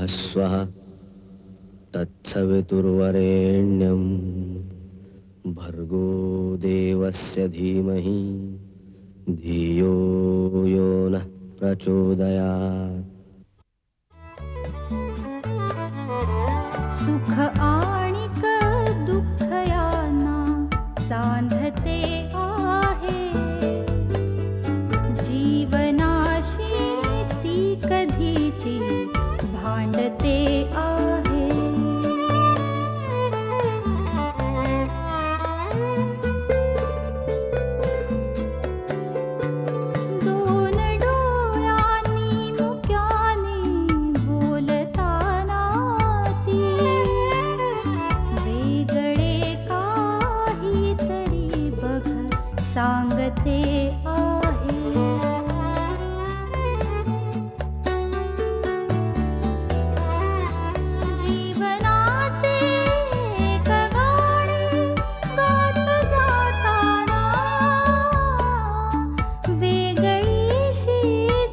स्वः तत्सवितुर्वरेण्यं भर्गो देवस्य धीमहि धियो यो नः प्रचोदयात्. सुख आणिक दुःख यांना सांधते आहे. जीवनाशी ती कधीची भांडते आहे. दोन डोळ्यांनी मुक्याने बोलताना ती वेगळे काहीतरी बघ सांगते आहे. जीवनाचे एक गाणे गात जाताना वेगळीशी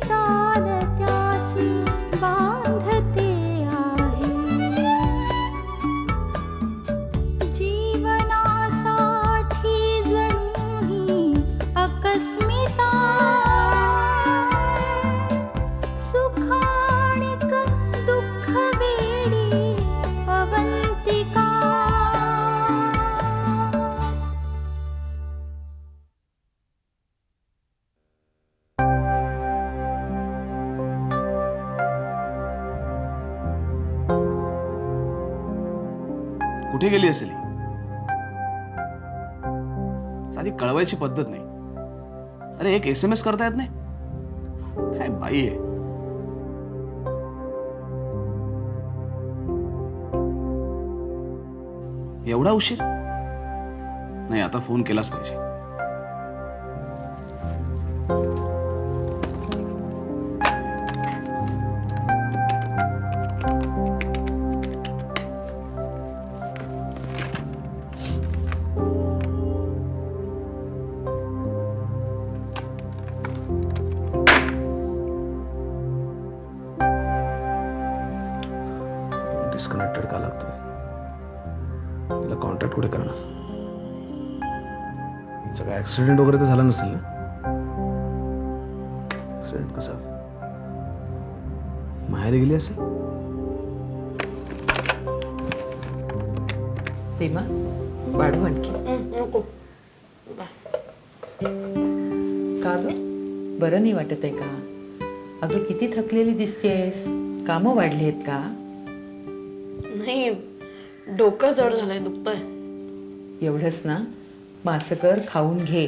चाल त्याची बांधते आहे. जीवनासाठी जणू ही अकस्मिता सुखाणिक दुःख वेडी अवंतिका. कुठे गेली असेल ही? साधी कळवायची पद्धत नाही. अरे एक SMS करता येत नाही? काय बाई आहे. एवढा उशीर? नाही, आता फोन केलाच पाहिजे. डिस्कनेक्टेड का लागतोय? तिला कॉन्टॅक्ट कुठे करणार? हिचं काय ऍक्सिडेंट वगैरे तर झाला नसेल ना? ऍक्सिडेंट कसा? माहेरी गेली असेल? रीमा, वाढू आणखी. नको. का ग, बरं नाही वाटत आहे का? अगं किती थकलेली दिसतेस. कामं वाढली आहेत का? नाही, डोकं जड झालंय, दुखतंय. एवढंच ना, मग असं कर, खाऊन घे.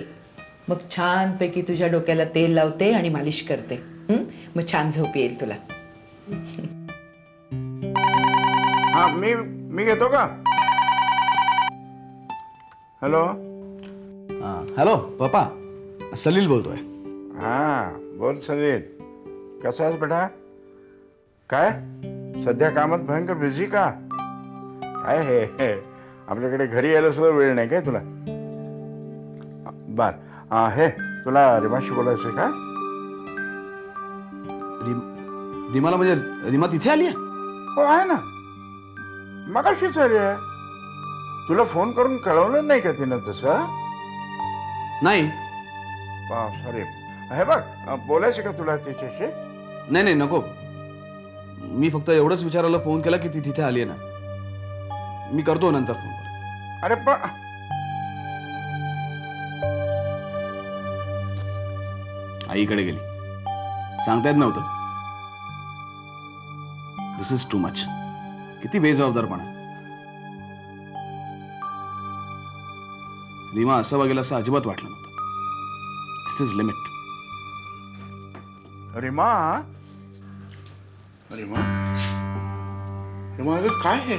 मग छानपैकी तुझ्या डोक्याला तेल लावते आणि मालिश करते. मग छान झोप येईल तुला. हा, मी घेतो का? हॅलो. हॅलो पप्पा, सलील बोलतोय. हा, बोल सलील. कसा आहेस बेटा? काय सध्या कामात भयंकर बिझी का? काय हे आपल्याकडे घरी यायला सुद्धा वेळ नाही काय तुला? बर, हे तुला रिमाशी बोलायचं का? रीमाला म्हणजे रीमा तिथे आली आहे? हो, आहे ना, मगाशीच आली आहे. तुला फोन करून कळवलं नाही का तिनं तसं? नाही. सॉरी. हे बघ, बोलायचं का तुला तिच्याशी? नाही नाही, नको. मी फक्त एवढंच विचारायला फोन केला की ती तिथे आली आहे ना. मी करतो नंतर फोन. अरे पण आईकडे गेली, सांगता येत नव्हतं. दिस इज टू मच. किती बेजबाबदारपणा. रीमा असं वागेल असं अजिबात वाटलं नव्हतं. दिस इज लिमिट. रीमा, रीमा, रीमा, अगं काय आहे?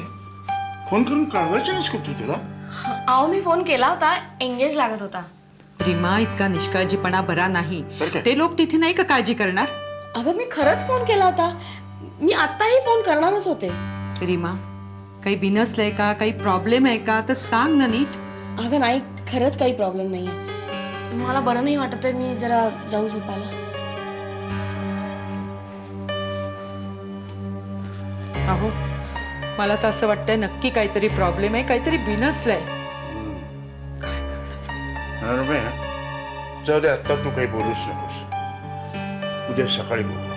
फोन करून कळवायचं नाहीस का तू तिला? अहो, मी फोन केला होता, एंगेज लागत होता. रीमा, इतका निष्काळजीपणा बरा नाही. तर काय? ते लोक तिथे नाही का काळजी करणार? अगं, मी खरंच फोन केला होता. मी आत्ताही फोन करणारच होते. रीमा, काही बिनसलंय का? काही प्रॉब्लेम आहे का? तर सांग ना नीट. अगं नाही, खरंच काही प्रॉब्लेम नाहीये. मला बरं नाही वाटत आहे. मी जरा जाऊ झोपायला. अहो मला तर असं वाटतंय नक्की काहीतरी प्रॉब्लेम आहे, काहीतरी बिनसलंय. रम्या, जाऊ दे, आता तू काही बोलूच नकोस. उद्या सकाळी बोलू.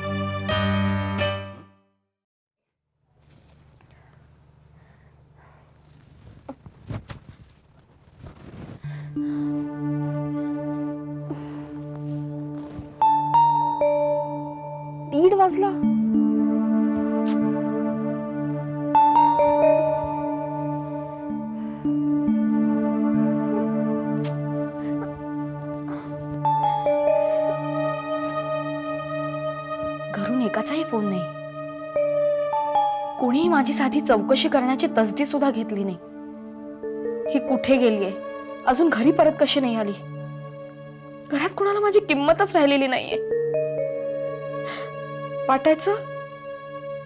दीड वाजला. घरून एकाचाही फोन नाही. कोणीही माझी साधी चौकशी करण्याची तसदी सुद्धा घेतली नाही. ही कुठे गेलीये, अजून घरी परत कशी नाही आली. घरात कोणाला माझी किंमतच राहिलेली नाहीये. वाटायचं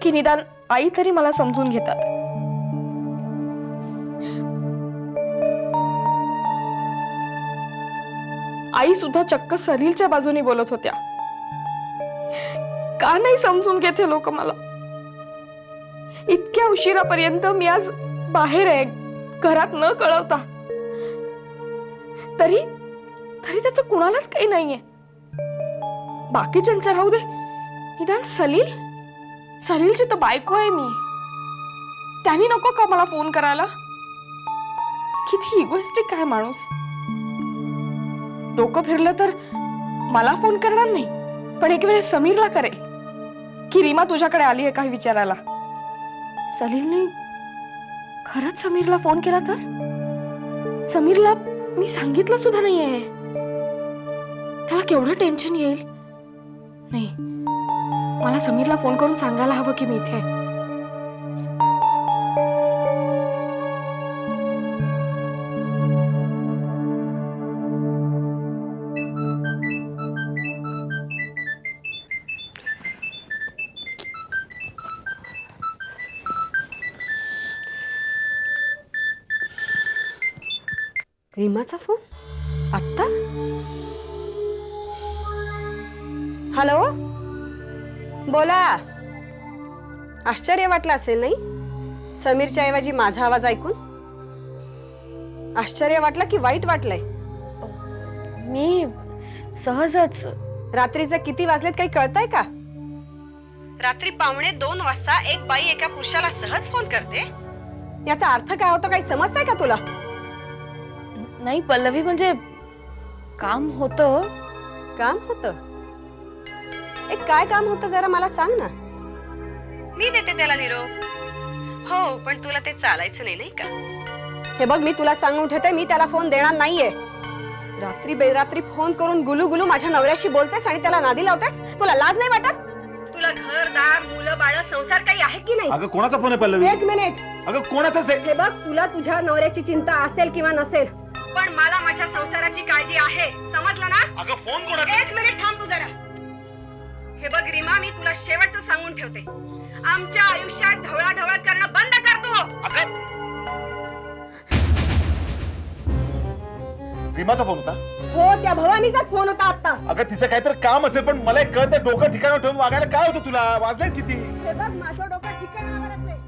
की निदान आई तरी मला समजून घेतात. आई सुद्धा चक्क सलीलच्या बाजूने बोलत होत्या. का नाही समजून घेते लोक मला. इतक्या उशिरापर्यंत मी आज बाहेर आहे, घरात न कळवता. तरी तरी त्याचं कुणालाच काही नाहीये. बाकीच्यांचं राहू दे, निदान सलीलची तर बायको आहे मी. त्यांनी नको का मला फोन करायला. किती इगोइस्टिक आहे माणूस. डोकं फिरलं तर मला फोन करणार नाही, पण एक वेळेस समीरला करेल की रीमा तुझ्याकडे आली आहे का विचारायला. सलीलने खरंच समीरला फोन केला तर समीरला मी सांगितलं सुद्धा नाहीये. त्याला केवढं टेन्शन येईल. नाही, मला समीरला फोन करून सांगायला हवं की मी इथे आहे. रीमाचा फोन आत्ता. हॅलो, बोला. आश्चर्य वाटलं असेल नाही समीरच्या ऐवजी माझा आवाज ऐकून. आश्चर्य वाटलं की वाईट वाटलंय. मी सहजच. रात्रीचे किती वाजलेत काही कळतंय का. रात्री 1:45 वाजता एक बाई एका पुरुषाला सहज फोन करते. याचा अर्थ काय होतो काही समजतंय का तुला. नाही पल्लवी, म्हणजे काम होतं. काम होतं. एक काय काम होतं जरा मला सांग ना. मी देते त्याला निरोप. हो, पण तुला ते चालायचं नाही, नाही का. हे बघ, मी तुला सांगून ठेवते, मी त्याला फोन देणार नाहीये. रात्री बेरात्री फोन करून गुलू गुलू माझ्या नवऱ्याशी बोलतेस आणि त्याला नादी लावतेस. तुला लाज नाही वाटत. तुला घरदार मुलं बाळ संसार काही आहे की नाही. अगं कोणाचा फोन आहे पल्लवी. एक मिनिट. अगं कोणाचाच आहे. हे बघ, तुला तुझ्या नवऱ्याची चिंता असेल किंवा नसेल, पण मला माझ्या संसाराची काळजी आहे. समजलं ना. अगं फोन कोणाचा. एक मिनिट थांब तू जरा. हे बघ रीमा, मी तुला शेवटचं सांगून ठेवते. आमच्या आयुष्यात ढवळाढवळ करणं बंद कर तू. रीमाचा फोन होता. हो, त्या भवानीचाच फोन होता आता. अगं तिचं काहीतरी काम असेल, पण मला एक कळतं डोकं ठिकाणावर ठेवून वागायला काय होतं तुला. वाजले किती. हे बघ, माझं डोकं ठिकाणावरच आहे.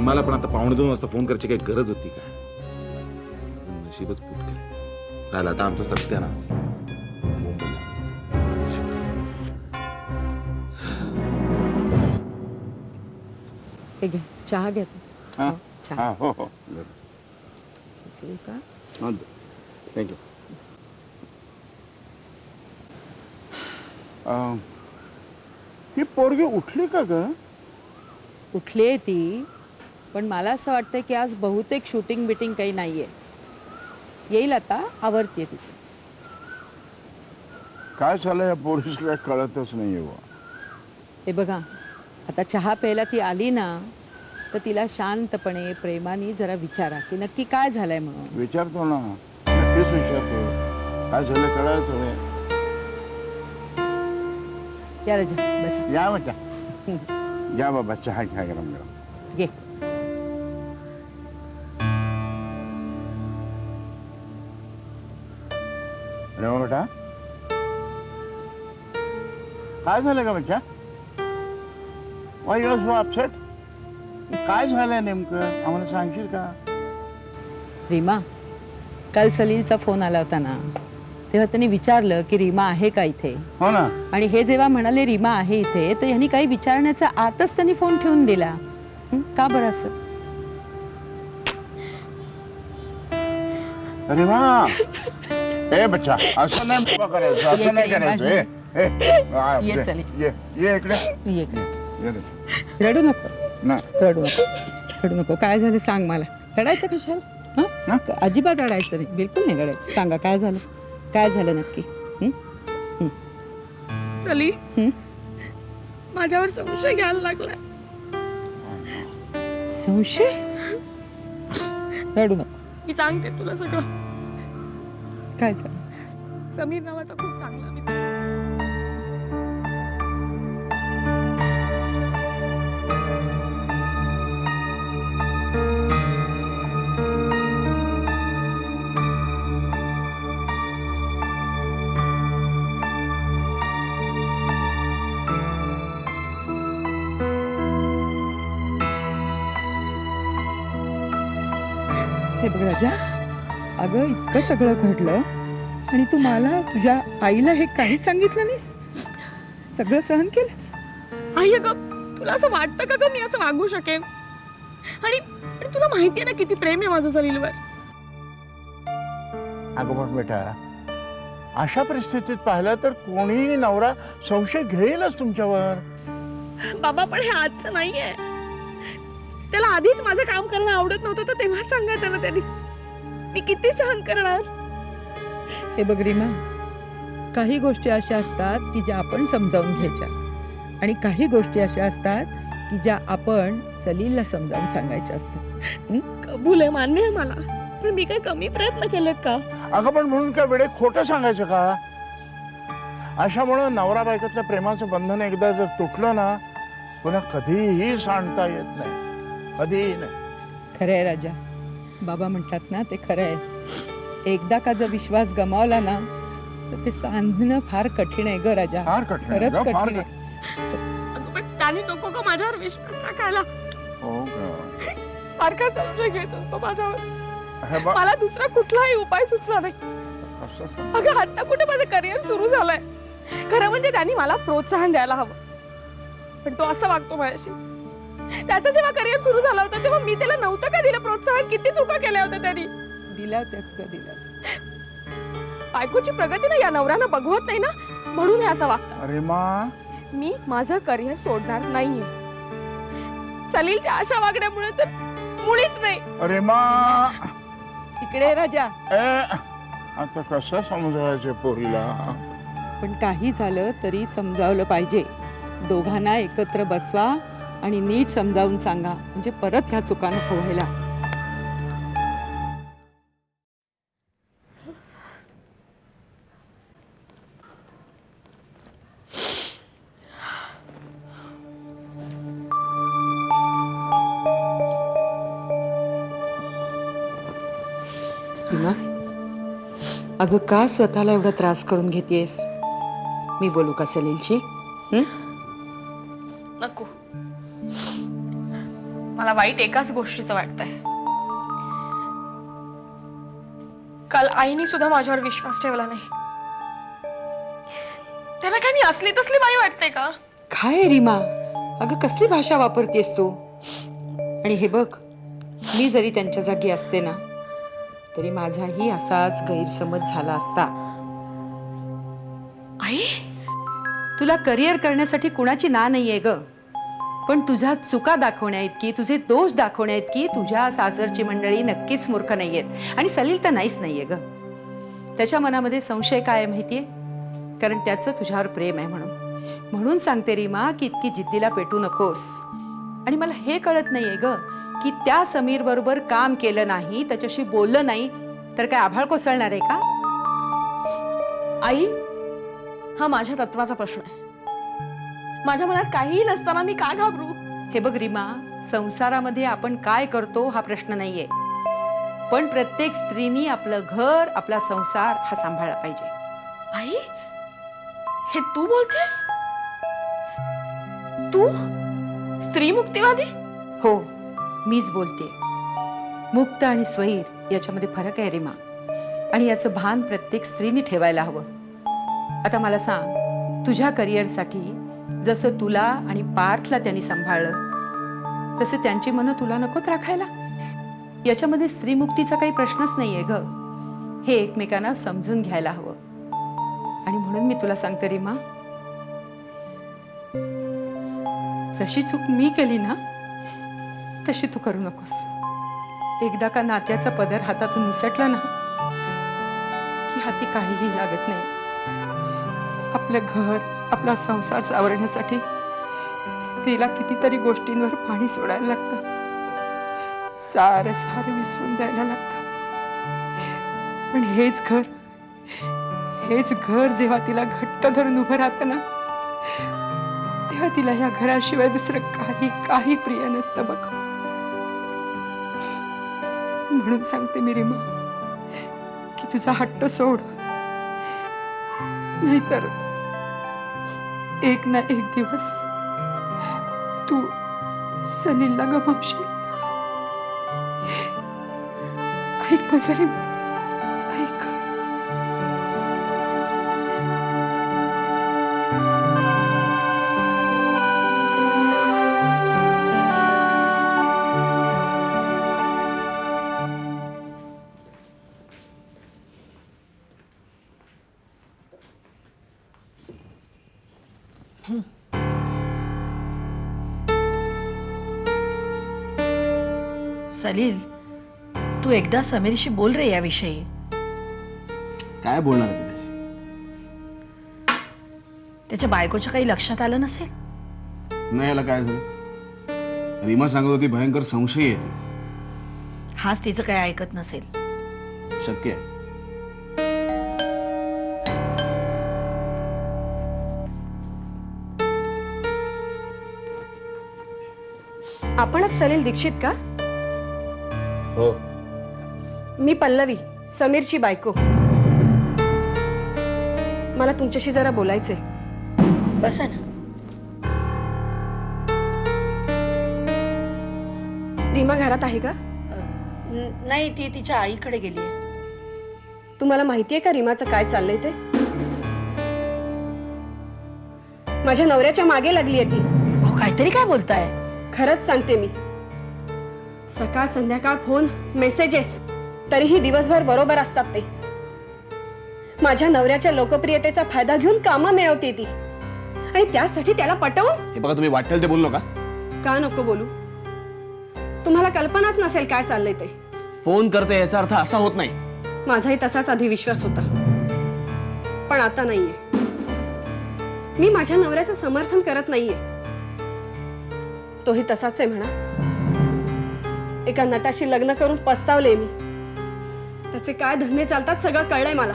मला पण आता 1:45 वाजता फोन करायची काही गरज होती का. नशीबच फुटकं राहिलं आता आमचं सत्यानाश. हे घे, चहा घे तू. हा छान. हां हो हो ठेवू का? थँक्यू. ही पोरगी उठली का ग? उठली आहे ती, पण मला असं वाटतं की आज बहुतेक शूटिंग बिटिंग काही नाहीये. येईल आता, आवरतीये तिचं. काय झालं या पोरीसला कळतच नाहीये बुवा. हे बघा, आता चहा प्यायला ती आली ना, तर तिला शांतपणे प्रेमाने जरा विचारा की नक्की काय झालंय म्हणून. विचारतो ना, नक्कीच विचारतो. काय झालं कळायचं नाही. या राजा, बसा. या बच्चा, या बाबा चहा घ्या गरम गरम. ये. रेवा बेटा, काय झालं का बच्चा? Y you are so upset? काय झालंय नेमकं, आम्हाला सांगशील का? रीमा, काल सलीलचा फोन आला होता ना, तेव्हा त्यांनी विचारलं की रीमा आहे का इथे. हो ना. आणि हे जेव्हा म्हणाले रीमा आहे इथे, तर यांनी काही विचारण्याचा आतच त्यांनी फोन ठेवून दिला. का बरं असं? अरे वा, ए बच्चा, असं नाही बाबा करायचं, असं नाही करायचं. ये चल. ये इकडे. ये इकडे. ये रे. रडू नको, ना. रडू नको, रडू नको. काय झालं सांग मला. रडायचं कशाला? ना? अजिबात रडायचं नाही, बिलकुल नाही रडायचं. सांगा काय झालं, काय झालं नक्की. सलील माझ्यावर संशय घ्यायला लागलाय. संशय? रडू नको. मी सांगते तुला सगळं. काय झालं? समीर नावाचा खूप चांगला मित्र. हे बघ राजा, अगं इतकं सगळं घडलं आणि तू मला तुझ्या आईला हे काही सांगितलं नाहीस. सगळं सहन केलंस. आई अगं, तुला असं वाटतं का ग मी असं वागू शकेन? आणि तुला माहितीये ना किती प्रेम आहे माझं सलीलवर. अगं पण बेटा, अशा परिस्थितीत पाहिलं तर कोणीही नवरा संशय घेईलच तुमच्यावर. बाबा, पण हे आजचं नाहीये. त्याला आधीच माझं काम करणं आवडत नव्हतं, तर तेव्हाच सांगायचं ना त्यांनी. मी किती सहन करणार. हे बघ रीमा, काही गोष्टी अशा असतात की ज्या आपण समजावून घ्यायच्या, आणि काही गोष्टी अशा असतात की ज्या आपण सलीलला समजावून सांगायच्या असतात. कबूल आहे, मान्य आहे मला, पण मी काही कमी प्रयत्न केलेत का? अगं पण म्हणून काय वेळे खोटं सांगायचं का? अशामुळं नवरा बायकोतल्या प्रेमाचं बंधन एकदा जर तुटलं ना, पुन्हा कधीही सांडता येत नाही. कधीही नाही. खरं आहे राजा, बाबा म्हणतात ना, ते खरं आहे. एकदा का जर विश्वास गमावला ना, तर ते सांधणं फार कठीण आहे ग राजा. फार कठीण आहे खरंच ग, फार कठीण आहे. अगं, पण त्याने नको का माझ्यावर विश्वास टाकायला? हो का? सारखा संशय घेत असतो माझ्यावर. हे बघ, मला दुसरा कुठलाही उपाय सुचला नाही. असं सांग. अगं, आता कुठे माझं करिअर सुरू झालंय. खरं म्हणजे त्यांनी मला प्रोत्साहन द्यायला हवं, पण तो असं वागतो माझ्याशी. त्याचं जेव्हा करिअर सुरू झालं होतं, तेव्हा मी त्याला नव्हतं का दिलं प्रोत्साहन? किती चुका केल्या होत्या त्यांनी. दिला होत्यास का? दिला. बायकोची प्रगती ना या नवऱ्यानं बघवत नाही ना, म्हणून हे असं वागतात. अरे मा, मी माझं करिअर सोडणार नाहीये. सलीलच्या अशा वागण्यामुळे तर मुळीच नाही. अरे मा, इकडे राजा. आता कसं समजायचं पोरीला? पण काही झालं तरी समजावलं पाहिजे. दोघांना एकत्र बसवा आणि नीट समजावून सांगा, म्हणजे परत ह्या चुका नको व्हायला. रीमा, अगं का स्वतःला एवढा त्रास करून घेतेस? मी बोलू का सलीलची? नको. मला वाईट एकाच गोष्टीचं वाटतंय. काल आईने सुद्धा माझ्यावर विश्वास ठेवला नाही. त्याला काय मी असली तसली बाई वाटते का? काय रीमा, अगं कसली भाषा वापरतेस तू? आणि हे बघ, मी जरी त्यांच्या जागी असते ना तरी माझाही असाच गैरसमज झाला असता. आई तुला करिअर करण्यासाठी कुणाची ना नाहीये ग, पण तुझ्या चुका दाखवण्या इतकी, तुझे दोष दाखवण्या इतकी तुझ्या सासरची मंडळी नक्कीच मूर्ख नाहीयेत. आणि सलील तर नाहीच नाहीये ग. त्याच्या मनामध्ये संशय काय आहे माहितीये? कारण त्याचं तुझ्यावर प्रेम आहे म्हणून सांगते रीमा की इतकी जिद्दीला पेटू नकोस. आणि मला हे कळत नाहीये ग की त्या समीर बरोबर काम केलं नाही, त्याच्याशी बोललं नाही तर काय आभाळ कोसळणार आहे का? आई हा माझ्या तत्वाचा प्रश्न आहे. माझ्या मनात काहीही नसताना मी का घाबरू? हे बघ रीमा, संसारामध्ये आपण काय करतो हा प्रश्न नाहीये, पण प्रत्येक स्त्रीनी आपलं घर, आपला संसार हा सांभाळला पाहिजे. आई हे तू बोलतेस? तू स्त्री मुक्तिवादी? हो, मीच बोलते. मुक्त आणि स्वैर याच्यामध्ये फरक आहे रीमा, आणि याचं भान प्रत्येक स्त्रीने ठेवायला हवं. आता मला सांग, तुझ्या करिअरसाठी जसं तुला आणि पार्थला त्यांनी सांभाळलं तसे त्यांची मनं तुला नकोत राखायला? याच्यामध्ये स्त्रीमुक्तीचा काही प्रश्नच नाहीये ग. हे एकमेकांना समजून घ्यायला हवं. आणि म्हणून मी तुला सांगते रीमा, जशी चूक मी केली ना तशी तू करू नकोस. एकदा का नात्याचा पदर हातातून निसटला ना की हाती काहीही लागत नाही. आपलं घर, आपला संसार सावरण्यासाठी स्त्रीला कितीतरी गोष्टींवर पाणी सोडायला लागतं, सारं विसरून जायला लागतं. पण हेच घर जेव्हा तिला घट्ट धरून उभं राहतं ना तेव्हा तिला या घराशिवाय दुसरं काही प्रिय नसतं बघ. म्हणून सांगते मी रीमा की तुझा हट्ट सोड, नाहीतर एक ना एक दिवस तू सलीलला गमावशील. ऐक माझं रीमा, ऐक. सलील, तू एकदा समीरशी बोल रे याविषयी. काय बोलणार आहे त्याची? त्याच्या बायकोच्या काही लक्षात आलं नसेल? नाही, याला काय झालं? रीमा सांगत होती भयंकर संशय येते. हाच तिचं काही ऐकत नसेल. शक्य आहे. आपणच सलील दीक्षित का? हो. मी पल्लवी, समीरची बायको. मला तुमच्याशी जरा बोलायचंय. बसा ना. रीमा घरात आहे का? नाही, ती तिच्या आईकडे गेली आहे. तुम्हाला माहितीये का रीमाचं काय चाललंय ते? माझ्या नवऱ्याच्या मागे लागली आहे ती. अहो, काहीतरी काय बोलताय? खरंच सांगते मी. सकाळ संध्याकाळ फोन, मेसेजेस, तरीही दिवसभर बरोबर असतात ते. माझ्या नवऱ्याच्या लोकप्रियतेचा फायदा घेऊन कामं मिळवते ती, आणि त्यासाठी त्याला पटवून. हे बघा, तुम्ही वाटेल ते बोलू नका. का नको बोलू? तुम्हाला कल्पनाच नसेल काय चाललंय ते. फोन करते याचा अर्थ असा होत नाही. माझाही तसाच आधी विश्वास होता, पण आता नाहीये. मी माझ्या नवऱ्याचं समर्थन करत नाहीये, तोही तसाच आहे म्हणा. एका नटाशी लग्न करून पस्तावले मी. त्याचे काय धंदे चालतात सगळं कळलंय मला.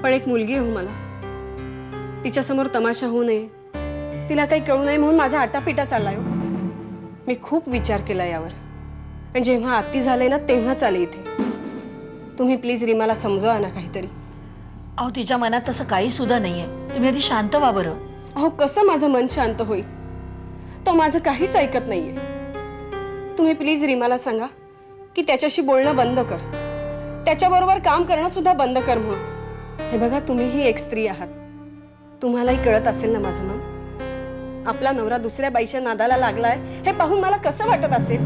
पण एक मुलगी हो मला. तिच्यासमोर तमाशा होऊ नये, तिला काही कळू नये म्हणून माझा आटापिटा चाललाय. मी खूप विचार केला यावर, आणि जेव्हा आत्ती झालंय ना तेव्हाच आले इथे. तुम्ही प्लीज रीमाला समजवा ना काहीतरी. अहो, तिच्या मनात तसं काही सुद्धा नाहीये. तुम्ही आधी शांत व्हा बरं. अहो, कसं माझं मन शांत होईल? तो माझं काहीच ऐकत नाहीये. तुम्ही प्लीज रीमाला सांगा की त्याच्याशी बोलणं बंद कर, त्याच्याबरोबर काम करणं सुद्धा बंद कर म्हणून. हे बघा, तुम्हीही एक स्त्री आहात, तुम्हालाही कळत असेल ना माझं मन. आपला नवरा दुसऱ्या बाईच्या नादाला लागलाय हे पाहून मला कसं वाटत असेल.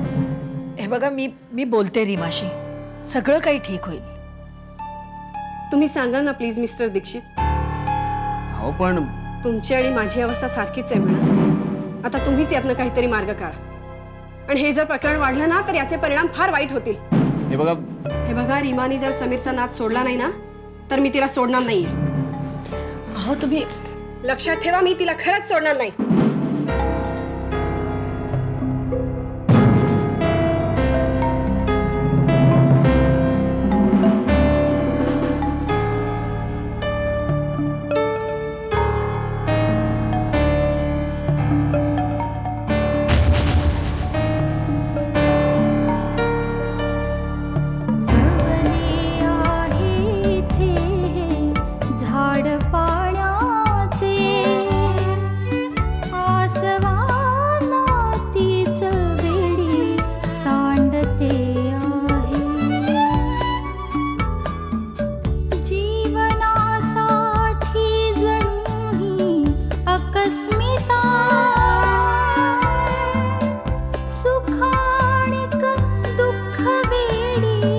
हे बघा मी बोलते रीमाशी, सगळं काही ठीक होईल. तुम्ही सांगा ना प्लीज मिस्टर दीक्षित. हो पण तुमची आणि माझी अवस्था सारखीच आहे म्हणा. आता तुम्हीच यातनं काहीतरी मार्ग काढा. आणि हे जर प्रकरण वाढलं ना तर याचे परिणाम फार वाईट होतील. हे बघा रीमाने जर समीरचा नाद सोडला नाही ना तर मी तिला सोडणार नाहीये. अहो तुम्ही लक्षात ठेवा, मी तिला खरंच सोडणार नाही. झाड पाण्याचे आसवानातीच वेडी सांडते आहे. जीवनासाठी जणू ही अकस्मिता सुखाणिक दुःख वेडी